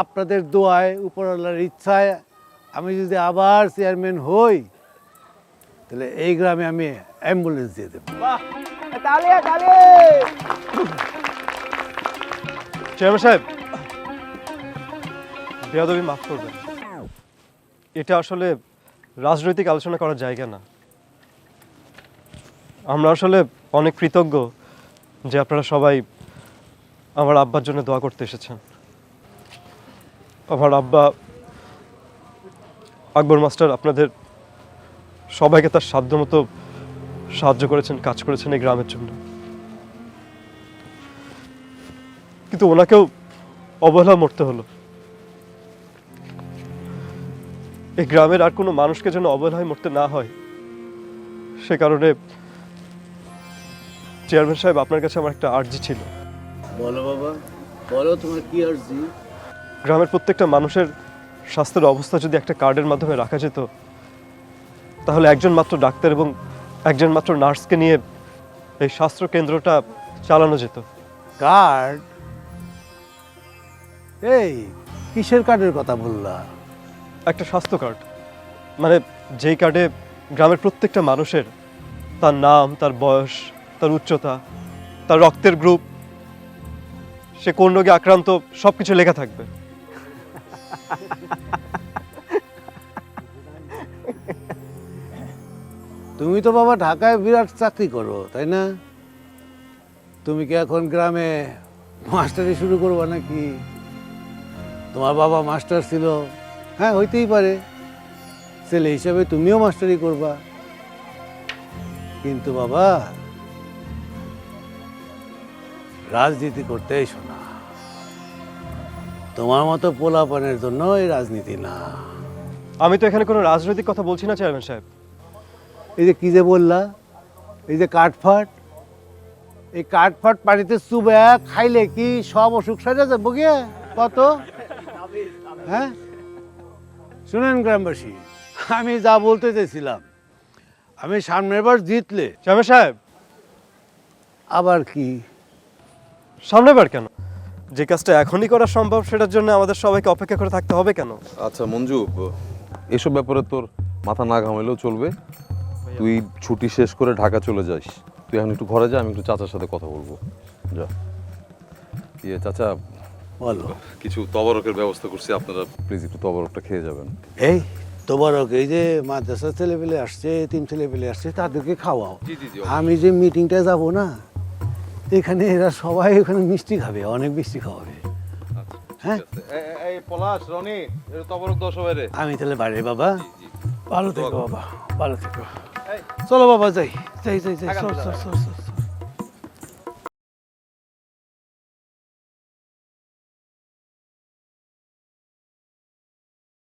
আপনাদের দোয়ায় উপরওয়ালার ইচ্ছায় আমি যদি আবার চেয়ারম্যান হই তাহলে এই গ্রামে আমি অ্যাম্বুলেন্স দিয়ে দেবো। চেয়ারম্যান সাহেব, বেয়াদবি মাফ করবেন, এটা আসলে রাজনৈতিক আলোচনা করার জায়গা না। আমরা আসলে অনেক কৃতজ্ঞ যে আপনারা সবাই আমার আব্বার জন্য দোয়া করতে এসেছেন। আমার আব্বা আকবর মাস্টার আপনাদের সবাইকে তার সাধ্যমতো সাহায্য করেছেন, কাজ করেছেন এই গ্রামের জন্য, কিন্তু ওনাকেও অবহেলা মরতে হলো। এই গ্রামের আর কোনো মানুষকে যেন অবহেলায় মরতে না হয়, সে কারণে চেয়ারম্যান সাহেব আপনার কাছে আমার একটা আর্জি ছিল। বলো বাবা, বলো তোমার কি আর্জি? গ্রামের প্রত্যেকটা মানুষের স্বাস্থ্যের অবস্থা যদি একটা কার্ডের মাধ্যমে রাখা যেত, তাহলে একজন মাত্র ডাক্তার এবং একজন মাত্র নার্সকে নিয়ে এই স্বাস্থ্য কেন্দ্রটা চালানো যেত। কার্ড? এই কিসের কার্ডের কথা বললা? একটা স্বাস্থ্য কার্ড, মানে যেই কার্ডে গ্রামের প্রত্যেকটা মানুষের তার নাম, তার বয়স, তার উচ্চতা, তার রক্তের গ্রুপ, সে কোন রোগে আক্রান্ত, সব কিছু লেখা থাকবে। তুমি তো বাবা ঢাকায় বিরাট চাকরি করো, তাই না? তুমি কি এখন গ্রামে মাস্টারি শুরু করবা নাকি? তোমার বাবা মাস্টার ছিল, হ্যাঁ হইতেই পারে, ছেলে হিসাবে তুমিও মাস্টারি করবা। কিন্তু বাবা, রাজনীতি করতে এসো না। তোমার মতো পোলাপানের জন্য এই রাজনীতি না। আমি তো এখানে কোনো রাজনৈতিক কথা বলছি না চেয়ারম্যান সাহেব। এই যে কি যে বললা, এই যে কাঠফাট, এই কাঠফাট পানিতে চুবে খাইলে কি সব অসুখ সাজা যাবো গিয়ে কত? হ্যাঁ শুনেন গ্রামবাসী, আমি যা বলতে চাইছিলাম, আমি সামনের বার জিতলে। চেয়ারম্যান সাহেব, আবার কি? সামনেবার কেন? যে কাজটা এখনই করা সম্ভব সেটার জন্য আমাদের সবাইকে অপেক্ষা করে থাকতে হবে কেন? আচ্ছা মঞ্জু, এসব ব্যাপারে তোর মাথা না ঘামাইলেও চলবে। তুই ছুটি শেষ করে ঢাকা চলে যাস। তুই এখন একটু ঘরে যা, আমি একটু চাচার সাথে কথা বলবো। যা। ইয়ে চাচা, বলো। কিছু তবরকের ব্যবস্থা করছি, আপনারা প্লিজ একটু তবরকটা খেয়ে যাবেন। এই তোবারক, এই যে মাদ্রাসার ছেলেপেলে আসছে, তিন ছেলেপেলে আসছে, তাদেরকে খাওয়াও। জি, জি, জি। আমি যে মিটিংটায় যাব না, এখানে এরা সবাই ওখানে মিষ্টি খাবে, অনেক মিষ্টি খাওয়াবে। হ্যাঁ এই পলাশ, রনি, এর তবরক দাও সবাই রে। আমি তাহলে বাইরে বাবা, ভালো থেকো বাবা, ভালো থেকো। চলো বাবা, যাই যাই যাই যাই, চল চল চল চল।